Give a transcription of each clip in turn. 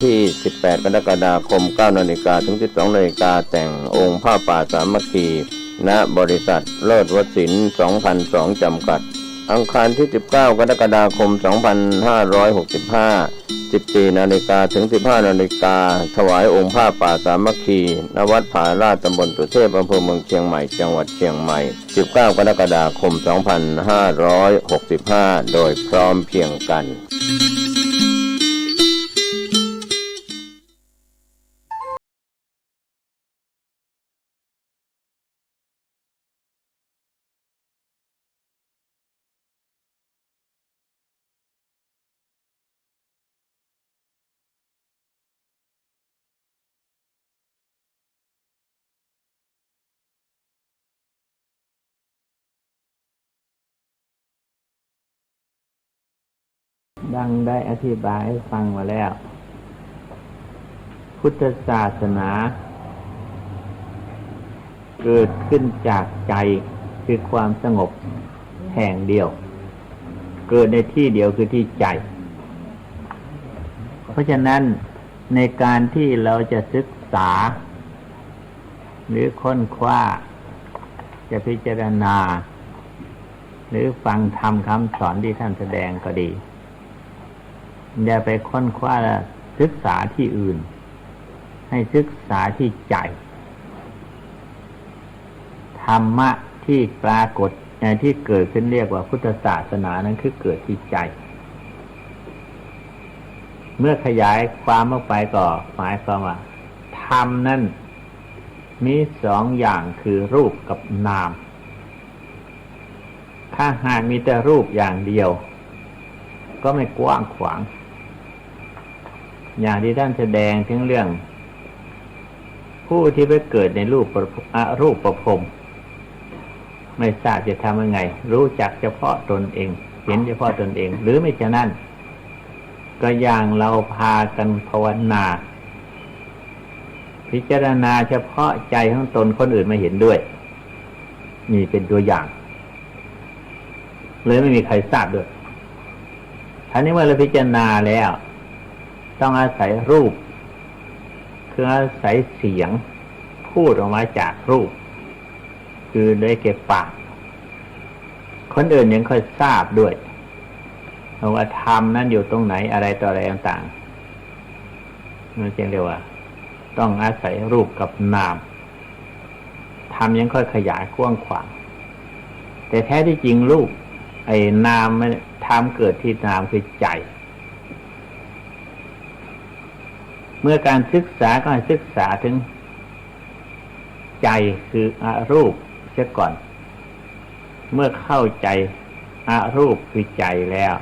ที่ 18 กรกฎาคม 9 นาฬิกาถึง 12 นาฬิกาแต่งองค์ผ้าป่าสามัคคี ณ บริษัทเลิศวสินทร์ 2002 จำกัด อังคารที่ 19 กรกฎาคม 2565 14 นาฬิกาถึง 15 นาฬิกาถวายองค์ผ้าป่าสามัคคี ณ วัดผาลาด ตำบลสุเทพ อำเภอเมืองเชียงใหม่ จังหวัดเชียงใหม่ 19 กรกฎาคม 2565 โดยพร้อมเพรียงกันดังได้อธิบายให้ฟังมาแล้ว พุทธศาสนาเกิดขึ้นจากใจคือความสงบแห่งเดียวเกิดในที่เดียวคือที่ใจเพราะฉะนั้นในการที่เราจะศึกษาหรือค้นคว้าจะพิจารณาหรือฟังธรรมคำสอนที่ท่านแสดงก็ดีอย่าไปค้นคว้าศึกษาที่อื่นให้ศึกษาที่ใจธรรมะที่ปรากฏที่เกิดขึ้นเรียกว่าพุทธศาสนานั้นคือเกิดที่ใจเมื่อขยายความออกไปก็หมายความว่าธรรมนั้นมีสองอย่างคือรูปกับนามถ้าหากมีแต่รูปอย่างเดียวก็ไม่กว้างขวางอย่างที่ท่านแสดงถึงเรื่องผู้ที่ไปเกิดในรูปประพรหมไม่ทราบจะทำยังไงรู้จักเฉพาะตนเองเห็นเฉพาะตนเองหรือไม่ฉะนั้นก็อย่างเราพากันภาวนาพิจารณาเฉพาะใจของตนคนอื่นไม่เห็นด้วยนี่เป็นตัวอย่างเลยไม่มีใครทราบด้วยท่านี้เมื่อเราพิจารณาแล้วต้องอาศัยรูปคืออาศัยเสียงพูดออกมาจากรูปคือได้แก่ปากคนอื่นยังค่อยทราบด้วยว่าธรรมนั้นอยู่ตรงไหนอะไรต่ออะไรต่างๆนั่นจึงเรียกว่าต้องอาศัยรูปกับนามธรรมยังค่อยขยายกว้างขวางแต่แท้ที่จริงรูปไอ้นามมันธรรมเกิดที่นามคือใจเมื่อการศึกษาก็ให้ศึกษาถึงใจคืออรูปเสียก่อนเมื่อเข้าใจอรูปคือใจแล้ว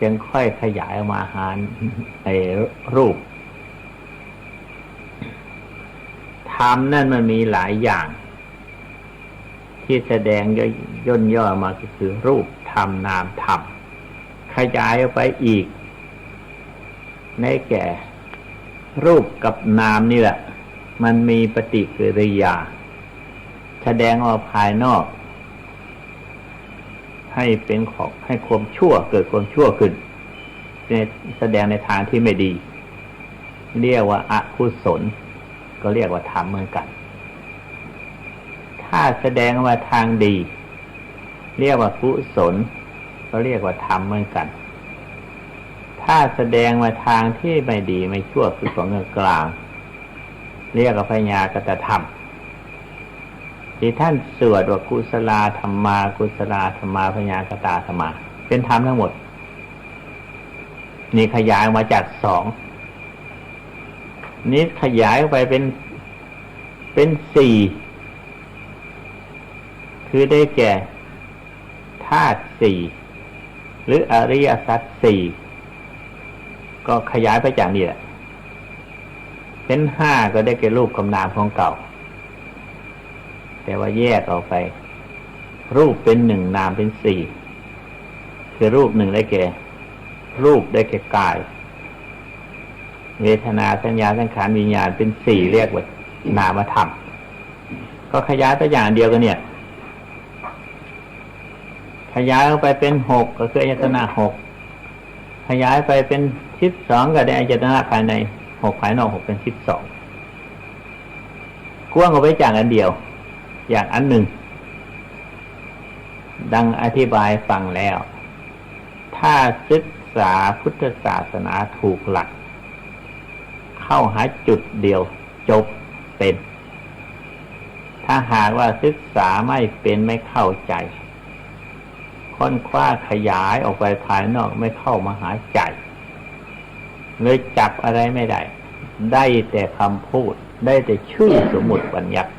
จึงค่อยขยายมาหาไอ้รูปธรรมนั่นมันมีหลายอย่างที่แสดงย่นย่อมาก็คือรูปธรรมนามธรรมขยายออกไปอีกในแก่รูปกับนามนี่แหละมันมีปฏิกิริยาแสดงออกภายนอกให้เป็นของให้ความชั่วเกิดความชั่วขึ้นแสดงในทางที่ไม่ดีเรียกว่าอกุศลก็เรียกว่าธรรมเหมือนกันถ้าแสดงว่าทางดีเรียกว่ากุศลก็เรียกว่าธรรมเหมือนกันถ้าแสดงว่าทางที่ไม่ดีไม่ชั่วคือของกลางเรียกว่าพญากตธรรมที่ท่านสวดว่ากุศลธรรมากุศลธรรมาพญากตธรรมาเป็นธรรมทั้งหมดนี่ขยายมาจากสองนี้ขยายไปเป็นสี่คือได้แก่ธาตุสี่หรืออริยสัจสี่ก็ขยายไปจากนี่แหละเป็นห้าก็ได้แก่รูปกับนามของเก่าแต่ว่าแยกออกไปรูปเป็นหนึ่งนามเป็นสี่คือรูปหนึ่งได้แก่รูปได้แก่กายเวทนาสัญญาสังขารวิญญาณเป็นสี่เรียกว่านามธรรมก็ขยายไปอย่างเดียวกันเนี่ยขยายออกไปเป็นหกก็คืออายตนะหก ขยายไปเป็น12ก็ได้อายตนะภายใน6ภายนอก6เป็น12กว้างออกไปจากอันเดียวอย่างอันหนึ่งดังอธิบายฟังแล้วถ้าศึกษาพุทธศาสนาถูกหลักเข้าหาจุดเดียวจบเป็นถ้าหากว่าศึกษาไม่เป็นไม่เข้าใจค้นคว้าขยายออกไปภายนอกไม่เข้ามาหาใจเลยจับอะไรไม่ได้ได้แต่คำพูดได้แต่ชื่อสมมุติบัญญัติ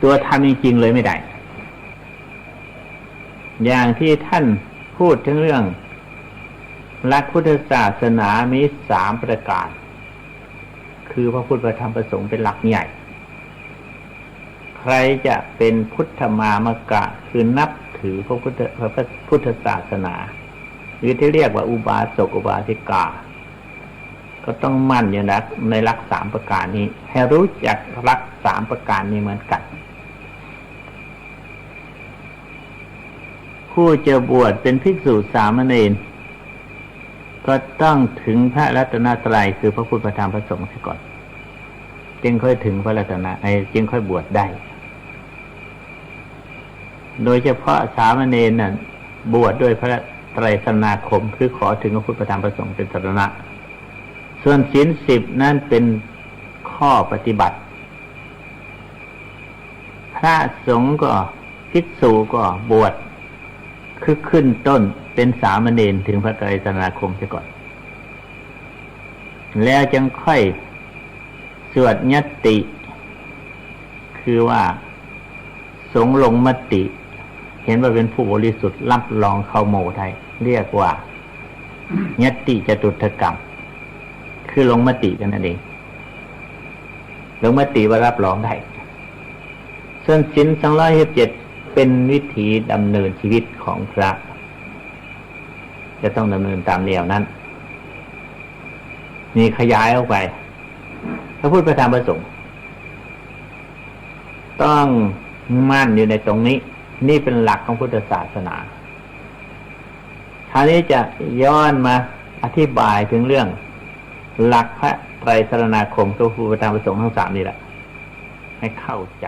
ตัวทำจริงๆเลยไม่ได้อย่างที่ท่านพูดถึงเรื่องหลักพุทธศาสนามี3ประการคือพระพุทธพระธรรมพระสงฆ์เป็นหลักใหญ่ใครจะเป็นพุทธมามกะคือนับถือพระพุทธศาสนาหรือที่เรียกว่าอุบาสกอุบาสิกาก็ต้องมั่นอยู่ในหลัก3ประการนี้ให้รู้จักหลัก3ประการนี้เหมือนกันผู้จะบวชเป็นภิกษุสามเณรก็ต้องถึงพระรัตนตรัยคือพระพุทธพระธรรมพระสงฆ์เสียก่อนจึงค่อยถึงพระรัตนจึงค่อยบวชได้โดยเฉพาะสามเณรนั้นบวชด้วยพระไตรสรณาคมคือขอถึงพระพุทธพระธรรมพระสงฆ์เป็นสรณะส่วนศีล10นั่นเป็นข้อปฏิบัติพระสงฆ์ก็ภิกษุก็บวชคือขึ้นต้นเป็นสามเณรถึงพระไตรสรณาคมเสียก่อนแล้วจึงค่อยสวดญัตติคือว่าสงฆ์ลงมติเห็นว่าเป็นผู้บริสุทธิ์รับรองเข้าโมไทยเรียกว่าญัตติจตุถกรรมคือลงมติกันนั่นเองลงมติว่ารับรองได้ส่วนศีล227เป็นวิถีดำเนินชีวิตของพระจะต้องดำเนินตามแนวนั้นมีขยายออกไปพระพุทธพระธรรมพระสงฆ์ต้องมั่นอยู่ในตรงนี้นี่เป็นหลักของพุทธศาสนาคราวนี้จะย้อนมาอธิบายถึงเรื่องหลักพระไตรสรณาคมกับพระพุทธพระธรรมพระสงฆ์ทั้ง3นี่แหละให้เข้าใจ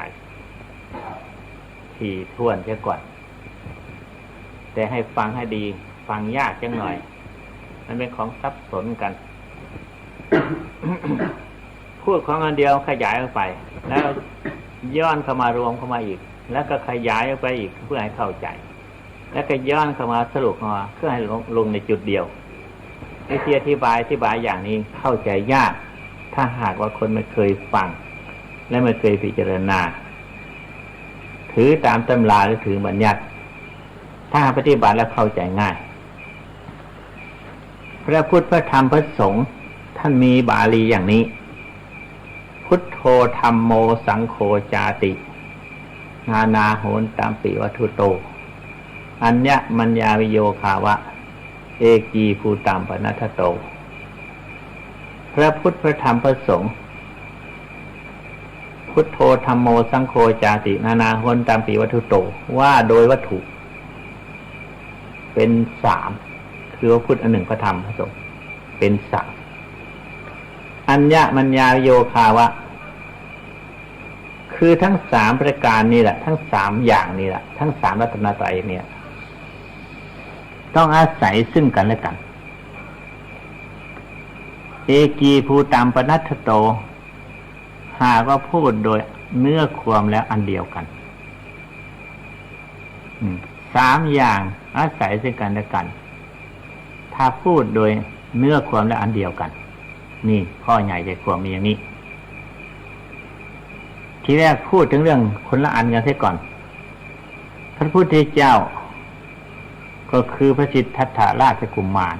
ที่ท้วนเสียก่อนแต่ให้ฟังให้ดีฟังยากจังหน่อยมันเป็นของซับซ้อนกัน พูดของอันเดียวขยายออกไปแล้วย้อนเข้ามารวมเข้ามาอีกแล้วก็ขยายออกไปอีกเพื่อให้เข้าใจแล้วก็ย้อนเข้ามาสรุปมาเพื่อให้ลงในจุดเดียววิธีอธิบายอย่างนี้เข้าใจยากถ้าหากว่าคนไม่เคยฟังและไม่เคยพิจารณาถือตามตำราหรือถือบัญญัติถ้าปฏิบัติแล้วเข้าใจง่ายพระพุทธพระธรรมพระสงฆ์ท่านมีบาลีอย่างนี้พุทโธธัมโมสังโฆจาตินานาโหนตามปิวัตถุโตอัญญมัญญาวิโยคาวะเอกีภูตัมปนัทโตพระพุทธพระธรรมพระสงฆ์พุทโธธัมโมสังโฆจาตินานาโหนตามปิวัตถุโตว่าโดยวัตถุเป็น3คือว่าพุทธอันหนึ่งพระธรรมพระสงฆ์เป็น3อัญญมัญญาวิโยคาวะคือทั้ง3ประการนี่แหละทั้ง3อย่างนี่แหละทั้ง3รัตนตรัยเนี่ยต้องอาศัยซึ่งกันและกันเอกีภูตัมปนัทโตหากว่าพูดโดยเนื้อความแล้วอันเดียวกัน3อย่างอาศัยซึ่งกันและกันถ้าพูดโดยเนื้อความแล้วอันเดียวกันนี่ข้อใหญ่ใจความมีอย่างนี้ทีแรกพูดถึงเรื่องคนละอันกันเสียก่อนพระพุทธเจ้าก็คือพระสิทธัตถราชกุมาร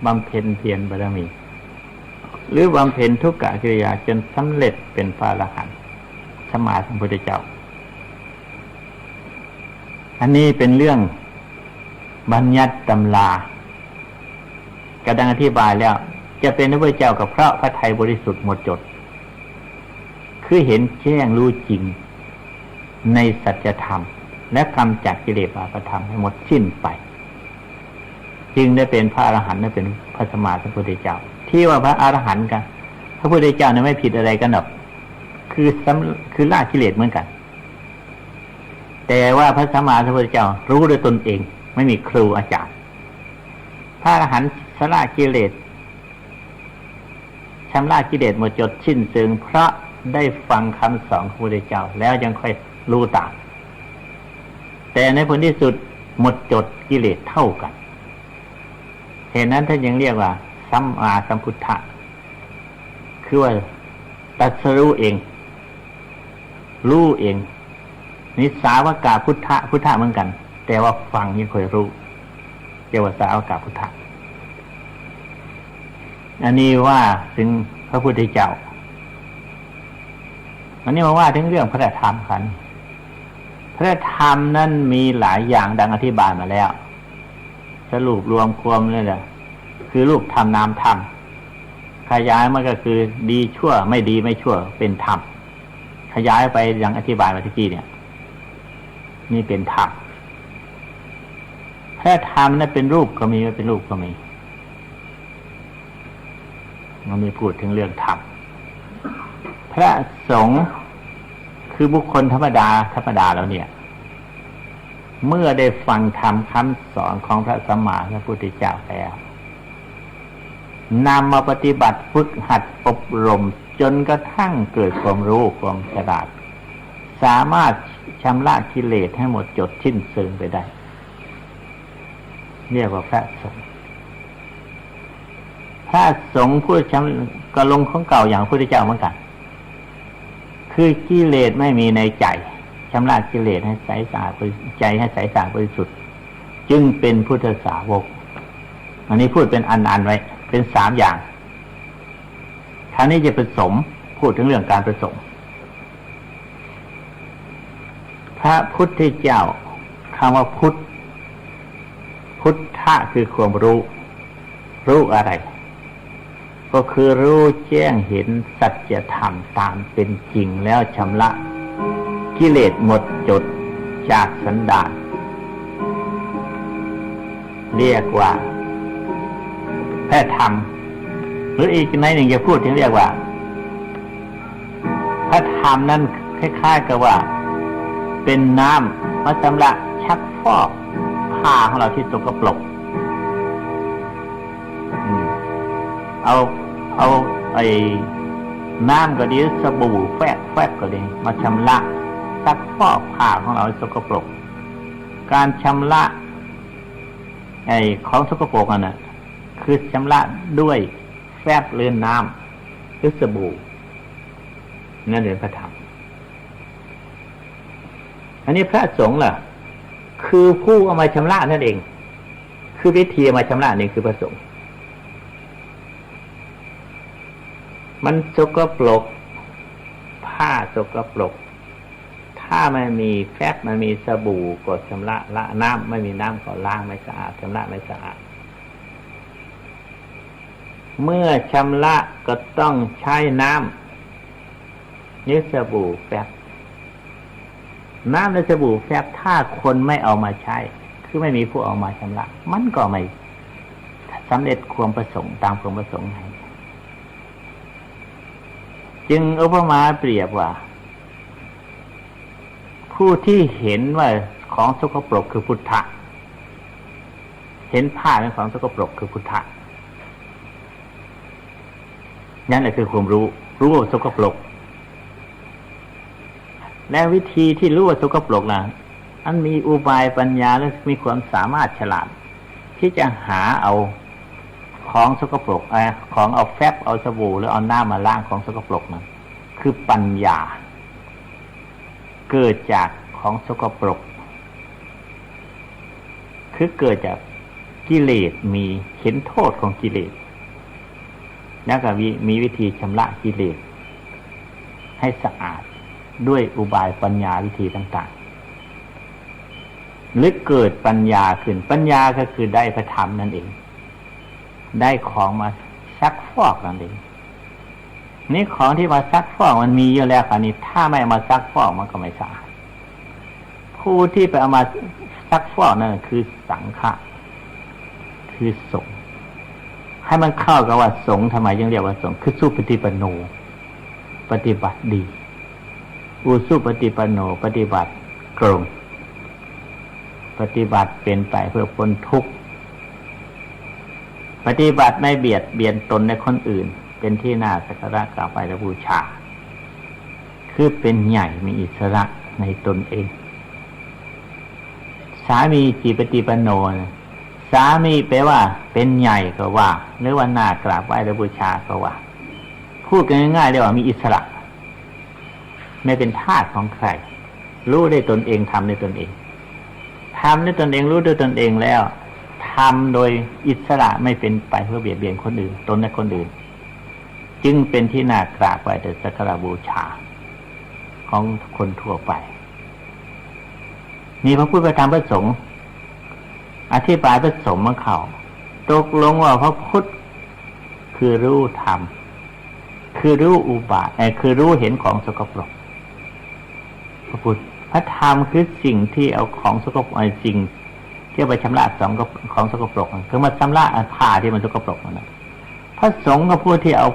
บำเพ็ญเพียรบารมีหรือบำเพ็ญทุกขกิริยาจนสำเร็จเป็นพระอรหันต์สัมมาสัมพุทธเจ้าอันนี้เป็นเรื่องบัญญัติตำรากระดังอธิบายแล้วจะเป็นพระพุทธเจ้ากับเพราะพระทัยบริสุทธิ์หมดจดคือเห็นแจ้งรู้จริงในสัจธรรมและกำจัดกิเลสบาปธรรมให้หมดสิ้นไป จึงได้เป็นพระอรหันต์ได้เป็นพระสัมมาสัมพุทธเจ้าที่ว่าพระอรหันต์กันพระพุทธเจ้าเนี่ยไม่ผิดอะไรกันหรอกคือละกิเลสเหมือนกันแต่ว่าพระสัมมาสัมพุทธเจ้ารู้ด้วยตนเองไม่มีครูอาจารย์พระอรหันต์ละกิเลสชำระกิเลสหมดจดสิ้นเชิงเพราะได้ฟังคำสอนของพระพุทธเจ้าแล้วยังค่อยรู้ตามแต่ในผลที่สุดหมดจดกิเลสเท่ากันเหตุนั้นท่านยังเรียกว่าสัมมาสัมพุทธะคือว่าตรัสรู้เองรู้เองนิสาวกาพุทธะพุทธะเหมือนกันแต่ว่าฟังยังค่อยรู้เรียกว่าสาวกาพุทธะอันนี้ว่าถึงพระพุทธเจ้าอันนี้มาว่าถึงเรื่องพระธรรมกันพระธรรมนั้นมีหลายอย่างดังอธิบายมาแล้วสรุปรวมความนี่แหละคือรูปธรรมนามธรรมขยายมันก็คือดีชั่วไม่ดีไม่ชั่วเป็นธรรมขยายไปอย่างอธิบายมาเมื่อกี้เนี่ยนี่เป็นธรรมพระธรรมนั้นเป็นรูปก็มีไม่เป็นรูปก็มีมันมีพูดถึงเรื่องธรรมพระสงฆ์คือบุคคลธรรมดาแล้วเนี่ยเมื่อได้ฟังธรรมคำสอนของพระสัมมาสัมพุทธเจ้าแล้วนำมาปฏิบัติฝึกหัดอบรมจนกระทั่งเกิดความรู้ความฉลาดสามารถชำระกิเลสให้หมดจดสิ้นเชิงไปได้เรียกว่าพระสงฆ์พระสงฆ์ผู้ชำก็ลงของเก่าอย่างพระพุทธเจ้าเหมือนกันคือกิเลสไม่มีในใจชำระกิเลสให้ใสสะอาดใจให้ใสสะอาดบริสุทธิ์จึงเป็นพุทธสาวกอันนี้พูดเป็นอันไว้เป็น3อย่างคราวนี้จะผสมพูดถึงเรื่องการผสมพระพุทธเจ้าคำว่าพุทธะคือความรู้อะไรก็คือรู้แจ้งเห็นสัจธรรมตามเป็นจริงแล้วชำระกิเลสหมดจดจากสันดานเรียกว่าพระธรรมหรืออีกในหนึ่งจะพูดถึงเรียกว่าพระธรรมนั้นคล้ายๆกับว่าเป็นน้ำมาชำระชักฟอกผ้าของเราที่สกปรกเอาไอ้น้ำก็ดีสบู่แฟบก็ดีมาชำระซักฟอกผ้าของเราสกปรกการชำระไอ้ของสกปรกน่ะคือชำระด้วยแฟบหรือน้ำหรือสบู่นั่นเป็นพระธรรมอันนี้พระสงฆ์ล่ะคือผู้เอามาชำระนั่นเองคือวิธีเอามาชำระนี่คือพระสงฆ์มันสกปรกผ้าสกปรกถ้าไม่มีแฟบมันมีสบู่ก็ชำระละน้ำไม่มีน้ำก็ล้างไม่สะอาดชำระไม่สะอาดเมื่อชำระก็ต้องใช้น้ำนี่สบู่แฟบน้ำและสบู่แฟบถ้าคนไม่เอามาใช้คือไม่มีผู้เอามาชำระมันก็ไม่สำเร็จความประสงค์ตามความประสงค์ให้จึงอุปมาเปรียบว่าผู้ที่เห็นว่าของสกปรกคือพุทธะเห็นผ้าเป็นของสกปรกคือพุทธะนั่นแหละคือความรู้ว่าสกปรกและวิธีที่รู้ว่าสกปรกนะอันมีอุบายปัญญาและมีความสามารถฉลาดที่จะหาเอาของสกปรกของเอาแฟบเอาสบู่หรือเอาน้ำมาล้างของสกปรกนั้นคือปัญญาเกิดจากของสกปรกคือเกิดจากกิเลสมีเห็นโทษของกิเลสแล้วก็มีวิธีชำระกิเลสให้สะอาดด้วยอุบายปัญญาวิธีต่างๆหรือเกิดปัญญาขึ้นปัญญาก็คือได้พระธรรมนั่นเองได้ของมาซักฟอกนั่นเองนี่ของที่มาซักฟอกมันมีอยู่แล้วค่ะนี่ถ้าไม่เอามาซักฟอกมันก็ไม่สะอาดผู้ที่ไปเอามาซักฟอกนั่นคือสังฆะค คือสงฆ์ให้มันเข้ากับว่าสงฆ์ทำไมยังเรียกว่าสงฆ์คือสุปฏิปันโนปฏิบัติดีอุสุปฏิปันโนปฏิบัติตรงปฏิบัติเป็นไปเพื่อพ้นทุกข์ปฏิบัติไม่เบียดเบียนตนและคนอื่นเป็นที่น่าสักการะกราบไหว้และบูชาคือเป็นใหญ่มีอิสระในตนเองสามีจิปฏิปันโนสามีแปลว่าเป็นใหญ่ก็ว่าหรือว่าน่ากราบไหว้และบูชาก็ว่าพูดกันง่ายๆเรียกว่ามีอิสระไม่เป็นทาสของใครรู้ได้ตนเองทำได้ตนเองทำด้วยตนเองรู้ด้วยตนเองแล้วทำโดยอิสระไม่เป็นไปเพื่อเบียดเบียนคนอื่นตนและคนอื่นจึงเป็นที่น่ากราบไหว้และสักการะบูชาของคนทั่วไปมีพระพุทธพระธรรมพระสงฆ์อธิบายพระสงฆ์มาเข้าตกลงว่าพระพุทธคือรู้ธรรมคือรู้อุบาทคือรู้เห็นของสกปรกพระพุทธพระธรรมคือสิ่งที่เอาของสกปรกสิ่งที่ไปชำระของสกปรกคือมาชำระผ้าที่มันสกปรกนั่นแหละพระสงฆ์ก็ผู้ที่เอา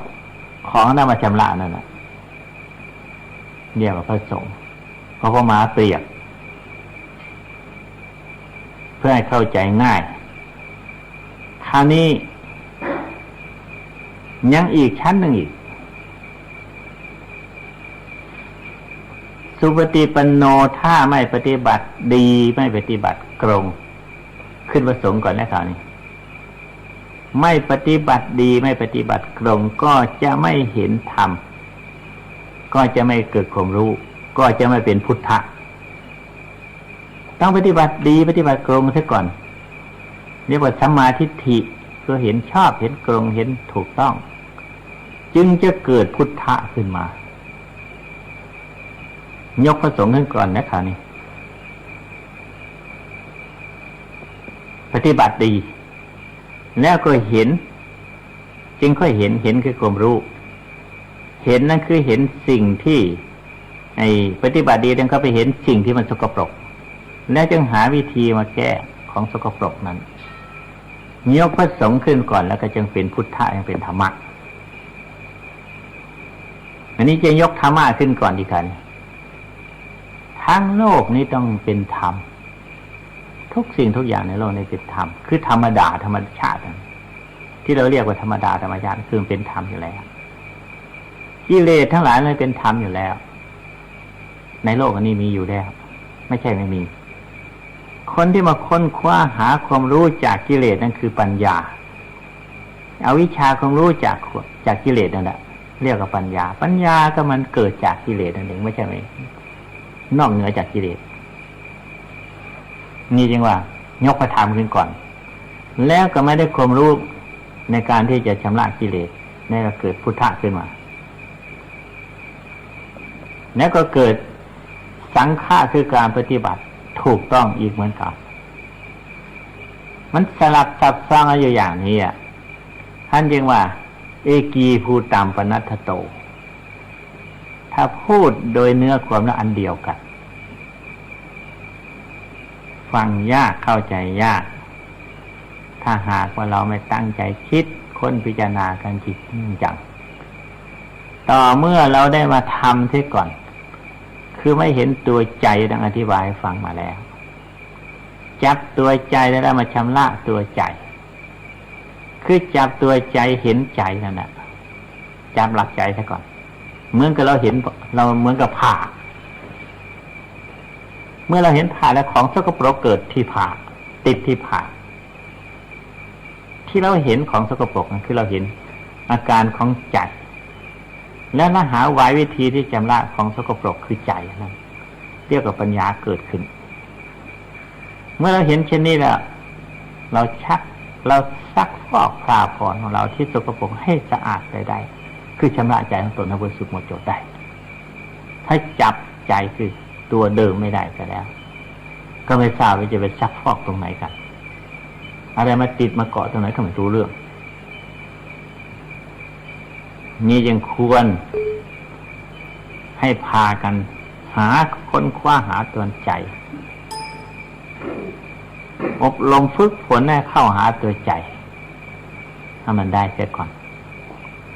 ของนั้นมาชำระนั่นแหละเรียกว่าพระสงฆ์เพราะพระมหาเปรียบเพื่อให้เข้าใจง่ายคราวนี้ยังอีกชั้นหนึ่งอีกสุปฏิปันโนถ้าไม่ปฏิบัติดีไม่ปฏิบัติตรงขึ้นประสงค์ก่อนแล้วคราวนี้ไม่ปฏิบัติดีไม่ปฏิบัติตรงก็จะไม่เห็นธรรมก็จะไม่เกิดความรู้ก็จะไม่เป็นพุทธะต้องปฏิบัติดีปฏิบัติตรงซะก่อนเรียกว่าสัมมาทิฏฐิก็เห็นชอบเห็นตรงเห็นถูกต้องจึงจะเกิดพุทธะขึ้นมายกพระสงฆ์ขึ้นก่อนนะครับนี่ปฏิบัติดีแล้วก็เห็นจึงค่อยเห็นคือความรู้เห็นนั่นคือเห็นสิ่งที่ปฏิบัติดีจึงเข้าไปเห็นสิ่งที่มันสกปรกแล้วจึงหาวิธีมาแก้ของสกปรกนั้นยกพระสงฆ์ขึ้นก่อนแล้วก็จึงเป็นพุทธะยังเป็นธรรมะอันนี้จะยกธรรมะขึ้นก่อนดีกันทั้งโลกนี้ต้องเป็นธรรมทุกสิ่งทุกอย่างในโลกนี้เป็นธรรมคือธรรมดาธรรมชาติที่เราเรียกว่าธรรมดาธรรมชาติคือเป็นธรรมอยู่แล้วกิเลสทั้งหลายมันเป็นธรรมอยู่แล้วในโลกอันนี้มีอยู่แล้วไม่ใช่ไม่มีคนที่มาค้นคว้าหาความรู้จากกิเลสนั่นคือปัญญาเอาวิชาความรู้จากกิเลสนั่นแหละเรียกว่าปัญญาปัญญาก็มันเกิดจากกิเลสนั่นเองไม่ใช่ไหมนอกเหนือจากกิเลสนี่จึงว่ายกพระธรรมขึ้นก่อนแล้วก็ไม่ได้ความรู้ในการที่จะชำระกิเลสนี่ก็เกิดพุทธะขึ้นมาแล้วก็เกิดสังฆะคือการปฏิบัติถูกต้องอีกเหมือนกันมันสลับซับซ้อนอยู่อย่างนี้ท่านจึงว่าเอกีภูตัมปนัตถโตถ้าพูดโดยเนื้อความแล้วอันเดียวกันฟังยากเข้าใจยากถ้าหากว่าเราไม่ตั้งใจคิดค้นพิจารณากันจริงจังต่อเมื่อเราได้มาทำเสียก่อนคือไม่เห็นตัวใจดังอธิบายให้ฟังมาแล้วจับตัวใจแล้วมาชำระตัวใจคือจับตัวใจเห็นใจนั่นแหละจับหลักใจซะก่อนเหมือนกับเราเห็นเราเหมือนกับผ่าเมื่อเราเห็นผ่าแล้วของสกปรกเกิดที่ผ่าติดที่ผ่าที่เราเห็นของสกปรกนั่นคือเราเห็นอาการของใจแล้วเราหาวายวิธีที่ชำระของสกปรกคือใจนั่นเรียกว่าปัญญาเกิดขึ้นเมื่อเราเห็นเช่นนี้แล้วเราซักฟอกพราพรของเราที่สกปรกให้สะอาดได้คือชำระใจของตนให้บริสุทธิ์หมดจดได้ถ้าจับใจคือตัวเดิมไม่ได้ก็แล้วก็ไม่ทราบว่าจะไปซักฟอกตรงไหนกันอะไรมาติดมาเกาะตรงไหนก็ไม่รู้เรื่องนี่ยังควรให้พากันหาค้นคว้าหาตัวใจอบรมฝึกฝนให้เข้าหาตัวใจ ให้มันได้เสียก่อน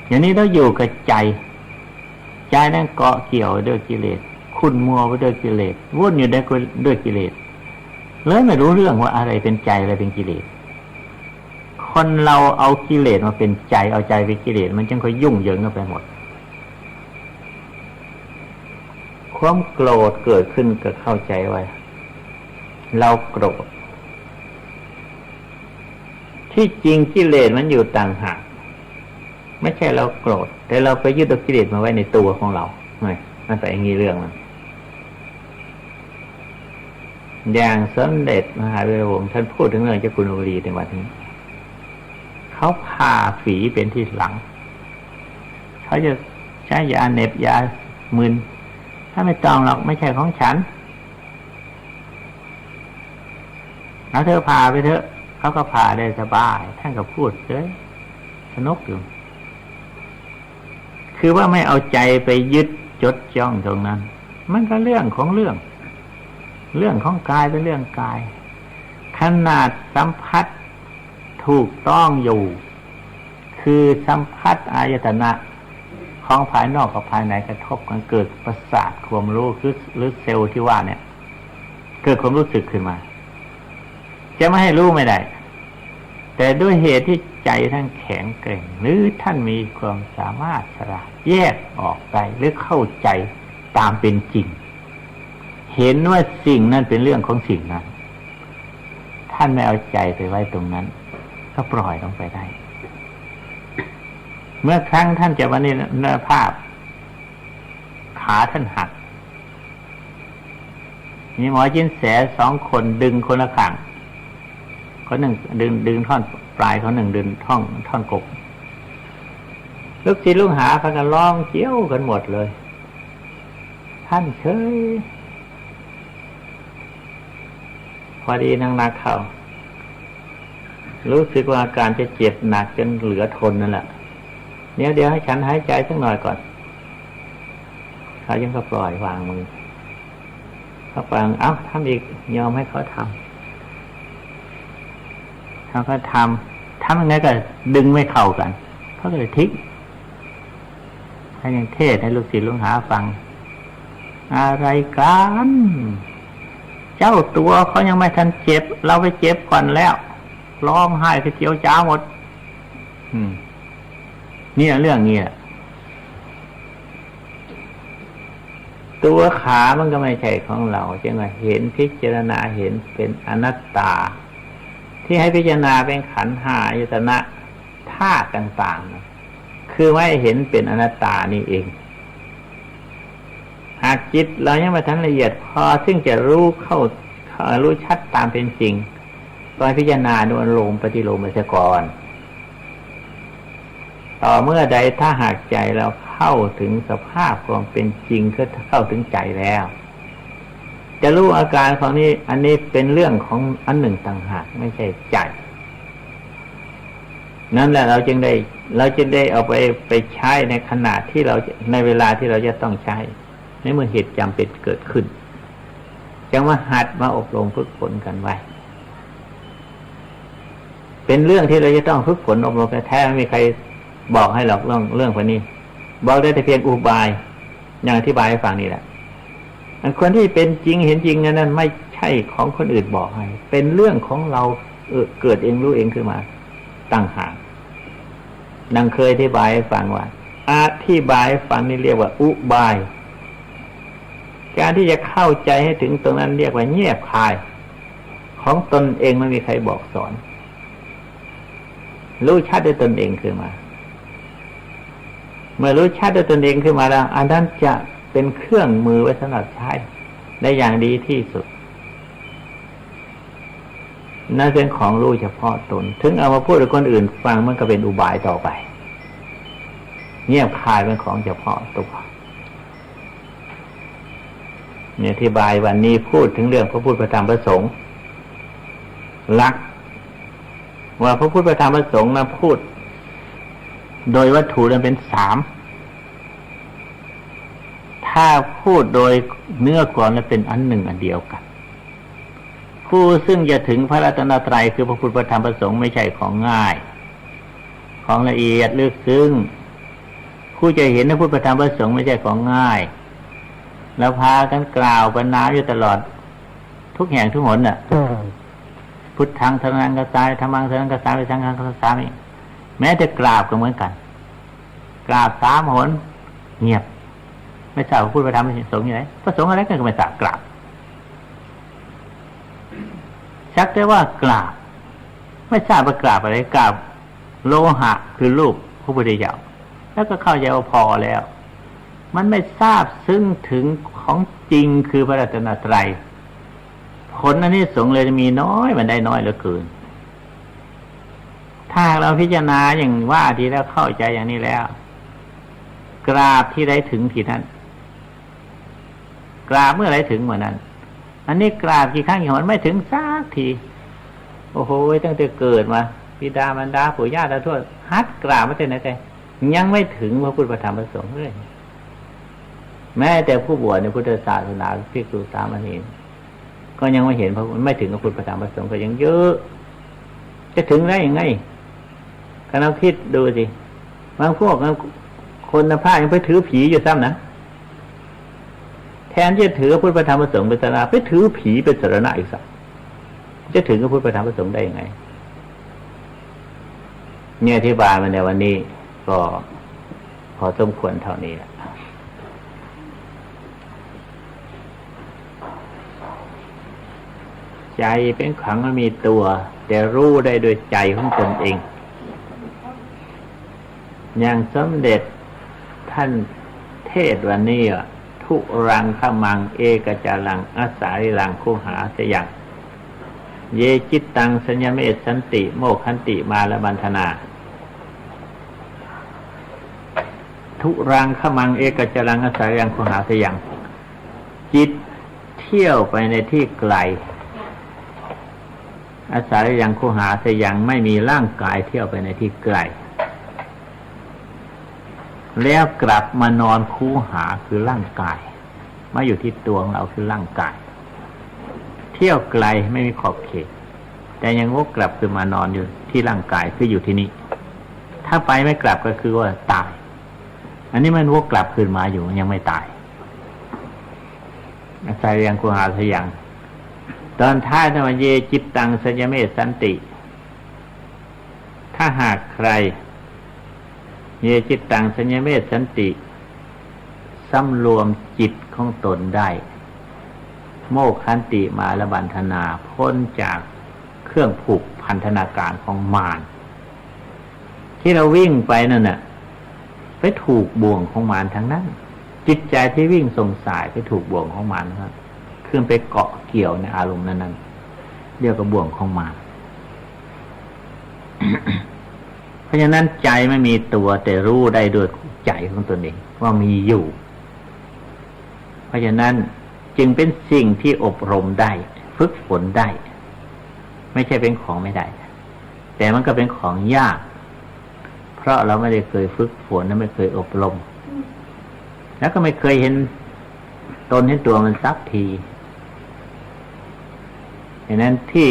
อย่างนี้เราอยู่กับใจนั้นเกาะเกี่ยวด้วยกิเลสขุ่นมัวไปด้วยกิเลสวุ่นอยู่ด้วยกิเลสเลยไม่รู้เรื่องว่าอะไรเป็นใจอะไรเป็นกิเลสคนเราเอากิเลสมาเป็นใจเอาใจเป็นกิเลสมันจึงค่อยยุ่งเหยิงกันไปหมดความโกรธเกิดขึ้นก็เข้าใจไว้เราโกรธที่จริงกิเลสมันอยู่ต่างหากไม่ใช่เราโกรธแต่เราไปยึดเอากิเลสมาไว้ในตัวของเราไม่มันไปอย่างนี้เรื่องมันอย่างสมเด็จมหาวีระวงศ์ท่านพูดถึงเรื่องเจ้าคุณอุบลีในวันนี้เขาผ่าฝีเป็นที่หลังเขาจะใช้ยาเหน็บยามึนถ้าไม่ต้องหรอกไม่ใช่ของฉันเอาเธอผ่าไปเถอะเขาก็ผ่าได้สบายท่านก็พูดเลยสนุกอยู่คือว่าไม่เอาใจไปยึดจดจ้องตรงนั้นมันก็เรื่องของเรื่องของกายเป็นเรื่องกายขนาดสัมผัสถูกต้องอยู่คือสัมผัสอายตนะของภายนอกกับภายในกระทบกันเกิดประสาทความรู้หรือเซลล์ที่ว่าเนี่ยเกิดความรู้สึกขึ้นมาจะไม่ให้รู้ไม่ได้แต่ด้วยเหตุที่ใจท่านแข็งแกร่งหรือท่านมีความสามารถฉลาดแยกออกได้หรือเข้าใจตามเป็นจริงเห็นว่าสิ่งนั้นเป็นเรื่องของสิ่งนั้นท่านไม่เอาใจไปไว้ตรงนั้นก็ปล่อยลงไปได้เมื่อครั้งท่านจะวันนี้เนื้อภาพขาท่านหักมีหมอจินแส2 คนดึงคนละข้างคนหนึ่งดึงท่อนปลายเขาหนึ่งดึงท่อนกบลูกศิษย์ลูกหาพากันร้องเจี้ยวกันหมดเลยท่านเฉยพอดีนักเข้ารู้สึกว่าอาการจะเจ็บหนักจนเหลือทนนั่นแหละเดี๋ยวให้ฉันหายใจสักหน่อยก่อนเขายังก็ปล่อยวางมือเขาฟังทำอีกยอมให้เขาทำเขาก็ทำยังไงก็ดึงไม่เข้ากันเขาก็เลยทิ้งให้ยังเทศให้ลูกศิษย์ลูกหาฟังอะไรกันเจ้าตัวเขายังไม่ทันเจ็บเราไปเจ็บก่อนแล้วร้องไห้ไปเจียวจ้าหมดเนี่ยเรื่องนี้ตัวขามันก็ไม่ใช่ของเราจึงว่าเห็นพิจารณาเห็นเป็นอนัตตาที่ให้พิจารณาเป็นขันธ์5อายตนะธาตุต่างๆคือไม่เห็นเป็นอนัตตานี่เองหากจิตเรายังไม่ทันละเอียดพอซึ่งจะรู้รู้ชัดตามเป็นจริงตอนพิจารณาโดนลมปฏิโลมมัสกรต่อเมื่อใดถ้าหากใจเราเข้าถึงสภาพความเป็นจริงคือเข้าถึงใจแล้วจะรู้อาการของนี้อันนี้เป็นเรื่องของอันหนึ่งต่างหากไม่ใช่ใจนั่นแหละเราจึงได้เอาไปใช้ในขณะที่เราในเวลาที่เราจะต้องใช้ในเมื่อเหตุจำเป็นเกิดขึ้นจึงมาหัดมาอบรมฝึกฝนกันไว้เป็นเรื่องที่เราจะต้องฝึกฝนอบรมแท้ๆไม่มีใครบอกให้หรอกเรื่องพวกนี้บอกได้แต่เพียงอุบายอย่างอธิบายให้ฟังนี่แหละคนที่เป็นจริงเห็นจริงนั้นไม่ใช่ของคนอื่นบอกให้เป็นเรื่องของเราเกิดเองรู้เองขึ้นมาตั้งหากดังเคยอธิบายให้ฟังว่าอธิบายให้ฟังนี่เรียกว่าอุบายการที่จะเข้าใจให้ถึงตรงนั้นเรียกว่าเงียบคายของตนเองไม่มีใครบอกสอนรู้ชัดด้วยตนเองขึ้นมาเมื่อรู้ชัดด้วยตนเองขึ้นมาแล้วอันนั้นจะเป็นเครื่องมือไว้สำหรับใช้ได้อย่างดีที่สุดนั่นเป็นของรู้เฉพาะตนถึงเอามาพูดกับคนอื่นฟังมันก็เป็นอุบายต่อไปเงียบคายเป็นของเฉพาะตัวเนี่ยอธิบายวันนี้พูดถึงเรื่องพระพุทธพระธรรมพระสงฆ์ลักว่าพระพุทธพระธรรมพระสงฆ์นะพูดโดยวัตถุนั้นเป็น3ถ้าพูดโดยเนื้อความนั้นเป็นอันหนึ่งอันเดียวกันผู้ซึ่งจะถึงพระรัตนตรัยคือพระพุทธพระธรรมพระสงฆ์ไม่ใช่ของง่ายข ของละเอียดลึกซึ้งผู้จะเห็นพระพุทธธรรมพระสงฆ์ไม่ใช่ของง่ายแล้วพากันกล่าวบรรณาอยู่ตลอดทุกแห่งทุกหนน่ะพุทธังสรณังคัจฉามิธัมมังสรณังคัจฉามิสังฆังคัจฉามิแม้แต่กราบก็เหมือนกันกราบ3 หนเงียบไม่ทราบพระพุทธธรรมพระสงฆ์อยู่ไหนพระสงฆ์อะไรก็ไม่ทราบกราบชักแต่ว่ากราบไม่ทราบว่ากราบอะไรกราบโลหะคือรูปพระพุทธเจ้าแล้วก็เข้าใจว่าพอแล้วมันไม่ทราบซึ่งถึงของจริงคือพระรัตนตรัยผลอันนี้สงเลยจะมีน้อยมันได้น้อยเหลือเกินถ้าเราพิจารณาอย่างว่าทีแล้วเข้าใจอย่างนี้แล้วกราบที่ใดถึงที่นั้นกราบเมื่อไรถึงเมื่อนั้นอันนี้กราบกี่ครั้งกี่หนไม่ถึงสักทีโอ้โหตั้งแต่เกิดมาบิดามารดาปู่ย่าตาทวดฮัดกราบมาแต่ไหนแต่ยังไม่ถึงพระพุทธธรรมพระสงฆ์เลยแม้แต่ผู้บวชในพุทธศาสนาภิกษุสามเณรก็ยังไม่เห็นพระไม่ถึงพระพุทธธรรมพระสงฆ์ก็ยังเยอะจะถึงได้ยังไงก็เราคิดดูสิบางพวกคนในภาคยังไปถือผีอยู่ซ้ำนะแทนที่จะถือพระพุทธธรรมพระสงฆ์เป็นศาสนาไปถือผีเป็นศาสนาอีกสักจะถึงพระพุทธธรรมพระสงฆ์ได้ยังไงเนี่ยอธิบายมาในวันนี้ก็พอสมควรเท่านี้แหละใจเป็นขังมันมีตัวแต่รู้ได้โดยใจของตนเองอย่างสมเด็จท่านเทศวันนี้ทุรังขมังเอกจารังอาสาริรังคูหาสยังเยจิตตังสัญญเมตสันติโมกขันติมาลบันธนาทุรังขมังเอกจารังอาสาริรังคูหาสยังจิตเที่ยวไปในที่ไกลอาศัยยังคูหาแต่ยังไม่มีร่างกายเที่ยวไปในที่ไกลแล้วกลับมานอนคูหาคือร่างกายมาอยู่ที่ตัวของเราคือร่างกายเที่ยวไกลไม่มีขอบเขตแต่ยังวกกลับคือมานอนอยู่ที่ร่างกายคืออยู่ที่นี่ถ้าไปไม่กลับก็คือว่าตายอันนี้มันวกกลับคืนมาอยู่ยังไม่ตายอาศัยยังคูหาแต่ยังตอนท้ายธรรมเยจิตตังสัญญเมตสันติถ้าหากใครเยจิตตังสัญญเมตสันติสำรวมจิตของตนได้โมกขันติมาลบันธนาพ้นจากเครื่องผูกพันธนาการของมารที่เราวิ่งไปนั่นน่ะไปถูกบ่วงของมารทั้งนั้นจิตใจที่วิ่งสงสายไปถูกบ่วงของมารนะครับขึ้นไปเกาะเกี่ยวในอารมณ์นั้นๆเรียกว่าบ่วงของมาร เพราะฉะนั้นใจไม่มีตัวแต่รู้ได้ด้วยใจของตนเองว่ามีอยู่เพราะฉะนั้นจึงเป็นสิ่งที่อบรมได้ฝึกฝนได้ไม่ใช่เป็นของไม่ได้แต่มันก็เป็นของยากเพราะเราไม่ได้เคยฝึกฝนและไม่เคยอบรมแล้วก็ไม่เคยเห็นตนเห็นตัวมันสักทีดังนั้นที่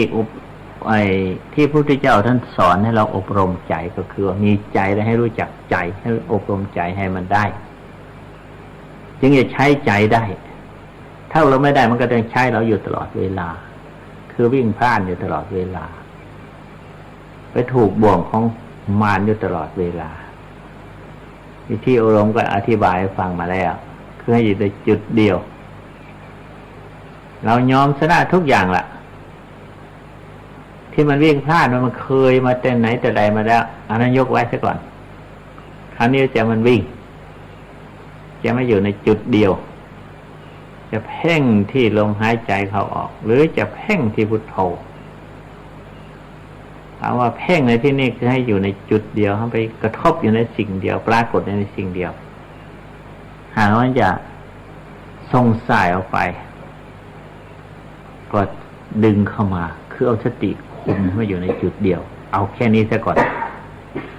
พระพุทธเจ้าท่านสอนให้เราอบรมใจก็คือว่ามีใจและให้รู้จักใจให้อบรมใจให้มันได้จึงจะใช้ใจได้ถ้าเราไม่ได้มันก็ต้องใช้เราอยู่ตลอดเวลาคือวิ่งพล่านอยู่ตลอดเวลาไปถูกบ่วงของมารอยู่ตลอดเวลาที่อบรมก็อธิบายให้ฟังมาแล้วคือให้อยู่ในจุดเดียวเรายอมชนะทุกอย่างล่ะที่มันวิ่งพลาดมันเคยมาแต่ไหนแต่ใดมาแล้วอันนั้นยกไว้ซะก่อนคราวนี้จะมันวิ่งจะไม่อยู่ในจุดเดียวจะเพ่งที่ลมหายใจเข้าออกหรือจะเพ่งที่พุทโธถามว่าเพ่งในที่นี้คือให้อยู่ในจุดเดียวให้ไปกระทบอยู่ในสิ่งเดียวปรากฏในสิ่งเดียวหากว่าจะส่งสายออกไปก็ดึงเข้ามาคือเอาสติคุมให้อยู่ในจุดเดียวเอาแค่นี้ซะก่อน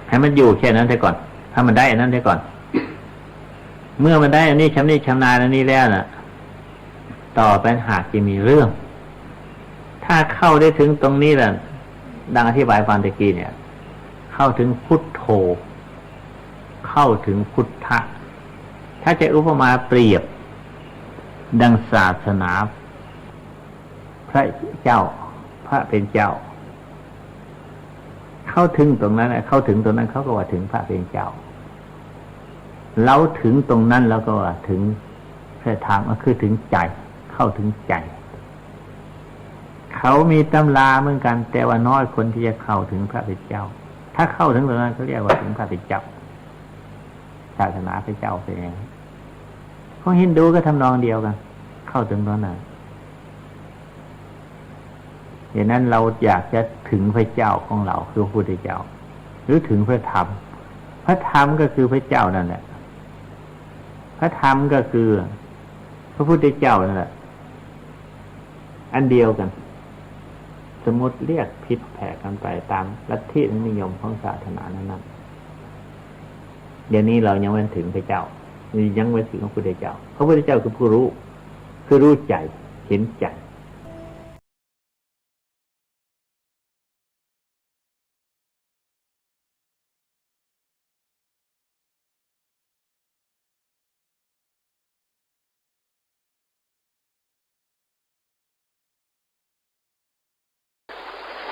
ให้มันอยู่แค่นั้นซะก่อนถ้ามันได้อันนั้นซะก่อนเมื่อมันได้อันนี้ชำนาญอันนี้แล้วน่ะต่อไปหากจะมีเรื่องถ้าเข้าได้ถึงตรงนี้แหละดังอธิบายฟังตะกี้เนี่ยเข้า เข้าถึงพุทโธเข้าถึงพุทธะถ้าจะอุปมาเปรียบดังศาสนาพระเจ้าพระเป็นเจ้าเข้าถึงตรงนั้นเข้าถึงตรงนั้นเขาก็ว่าถึงพระเป็นเจ้าเราถึงตรงนั้นแล้วก็ว่าถึงพระธรรมก็คือถึงใจเข้าถึงใจเขามีตำราเหมือนกันแต่ว่าน้อยคนที่จะเข้าถึงพระเป็นเจ้าถ้าเข้าถึงตรงนั้นเขาเรียกว่าถึงพระเป็นเจ้าศาสนาพระเจ้าเป็นอย่างของฮินดูก็ทำนองเดียวกันเข้าถึงตรงนั้นอย่างนั้นเราอยากจะถึงพระเจ้าของเราคือพระพุทธเจ้าหรือถึงพระธรรมพระธรรมก็คือพระเจ้านั่นแหละพระธรรมก็คือพระพุทธเจ้านั่นแหละอันเดียวกันสมมติเรียกผิดแผกกันไปตามลัทธินิยมของศาสนานั้นเดี๋ยวนี้เรายังไม่ถึงพระเจ้ายังไม่ถึงพระพุทธเจ้าพระพุทธเจ้าคือผู้รู้คือรู้ใจเห็นใจ